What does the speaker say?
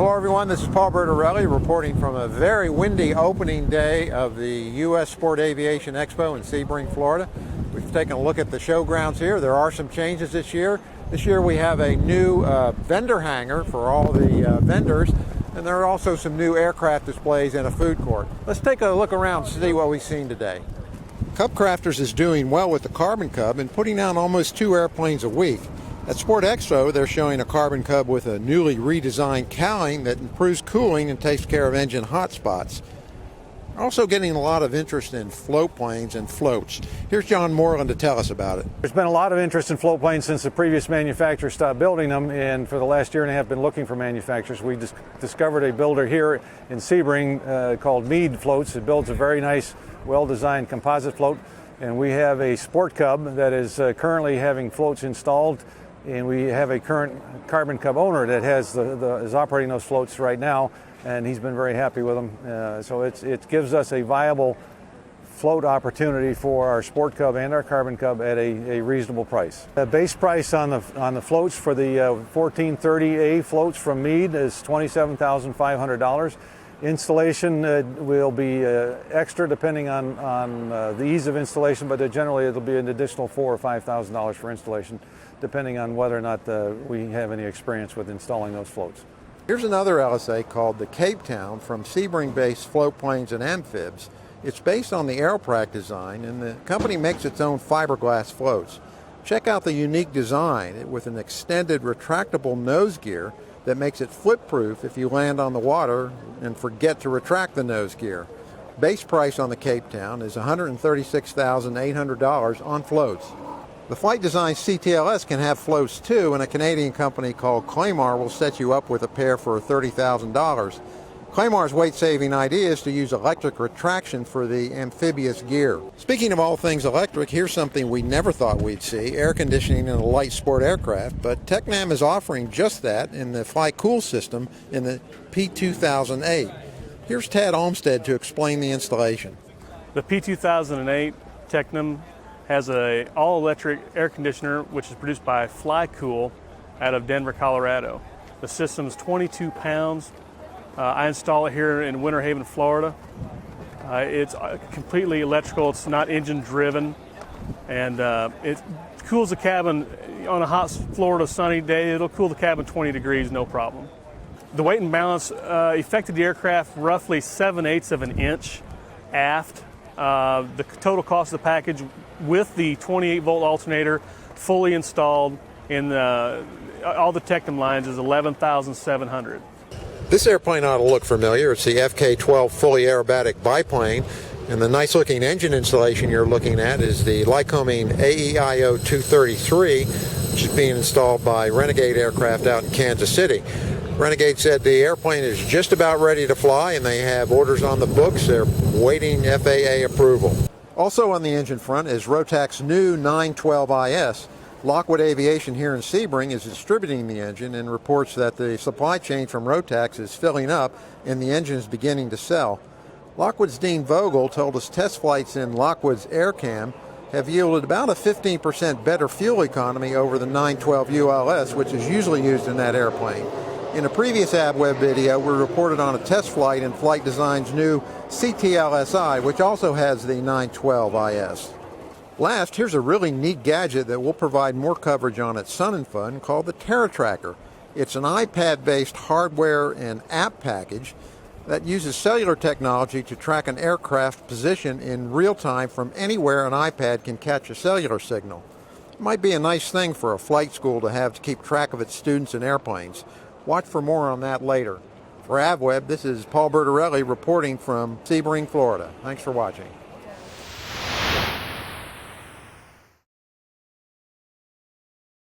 Hello everyone, this is Paul Bertorelli reporting from a very windy opening day of the U.S. Sport Aviation Expo in Sebring, Florida. We've taken a look at the showgrounds here. There are some changes this year. This year we have a new vendor hangar for all the vendors, and there are also some new aircraft displays and a food court. Let's take a look around and see what we've seen today. Cub Crafters is doing well with the Carbon Cub and putting out almost 2 airplanes a week. At Sport Expo, they're showing a Carbon Cub with a newly redesigned cowling that improves cooling and takes care of engine hot spots. We're also getting a lot of interest in float planes and floats. Here's John Moreland to tell us about it. There's been a lot of interest in float planes since the previous manufacturer stopped building them, and for the last year and a half been looking for manufacturers. We discovered a builder here in Sebring called Mead Floats. It builds a very nice, well-designed composite float, and we have a Sport Cub that is currently having floats installed. And we have a current Carbon Cub owner that is operating those floats right now, and he's been very happy with them. So it gives us a viable float opportunity for our Sport Cub and our Carbon Cub at a reasonable price. The base price on the floats for the 1430A floats from Mead is $27,500. Installation will be extra depending on the ease of installation, but generally it'll be an additional $4,000 or $5,000 for installation, depending on whether or not we have any experience with installing those floats. Here's another LSA called the Cape Town from Sebring-based float planes and amphibs. It's based on the Aeroprac design, and the company makes its own fiberglass floats. Check out the unique design with an extended retractable nose gear that makes it flip-proof if you land on the water and forget to retract the nose gear. Base price on the Cape Town is $136,800 on floats. The Flight Design CTLS can have floats too, and a Canadian company called Claymar will set you up with a pair for $30,000. Claymar's weight-saving idea is to use electric retraction for the amphibious gear. Speaking of all things electric, here's something we never thought we'd see: air conditioning in a light sport aircraft, but Tecnam is offering just that in the Fly Cool system in the P2008. Here's Tad Olmsted to explain the installation. The P2008 Tecnam has an all-electric air conditioner which is produced by Fly Cool out of Denver, Colorado. The system's 22 pounds. I install it here in Winter Haven, Florida. It's completely electrical. It's not engine driven, and it cools the cabin on a hot Florida sunny day. It'll cool the cabin 20 degrees, no problem. The weight and balance affected the aircraft roughly 7/8 of an inch aft. The total cost of the package with the 28-volt alternator fully installed in all the Tecnam lines is $11,700. This airplane ought to look familiar. It's the FK-12 fully aerobatic biplane, and the nice-looking engine installation you're looking at is the Lycoming AEIO 233, which is being installed by Renegade Aircraft out in Kansas City. Renegade said the airplane is just about ready to fly, and they have orders on the books. They're waiting FAA approval. Also on the engine front is Rotac's new 912IS. Lockwood Aviation here in Sebring is distributing the engine and reports that the supply chain from Rotax is filling up and the engine is beginning to sell. Lockwood's Dean Vogel told us test flights in Lockwood's AirCam have yielded about a 15% better fuel economy over the 912 ULS, which is usually used in that airplane. In a previous AVweb video, we reported on a test flight in Flight Design's new CTLSI, which also has the 912 IS. Last, here's a really neat gadget that will provide more coverage on at Sun and Fun called the Terra Tracker. It's an iPad-based hardware and app package that uses cellular technology to track an aircraft position in real time from anywhere an iPad can catch a cellular signal. It might be a nice thing for a flight school to have to keep track of its students and airplanes. Watch for more on that later. For AVweb, this is Paul Bertorelli reporting from Sebring, Florida. Thanks for watching.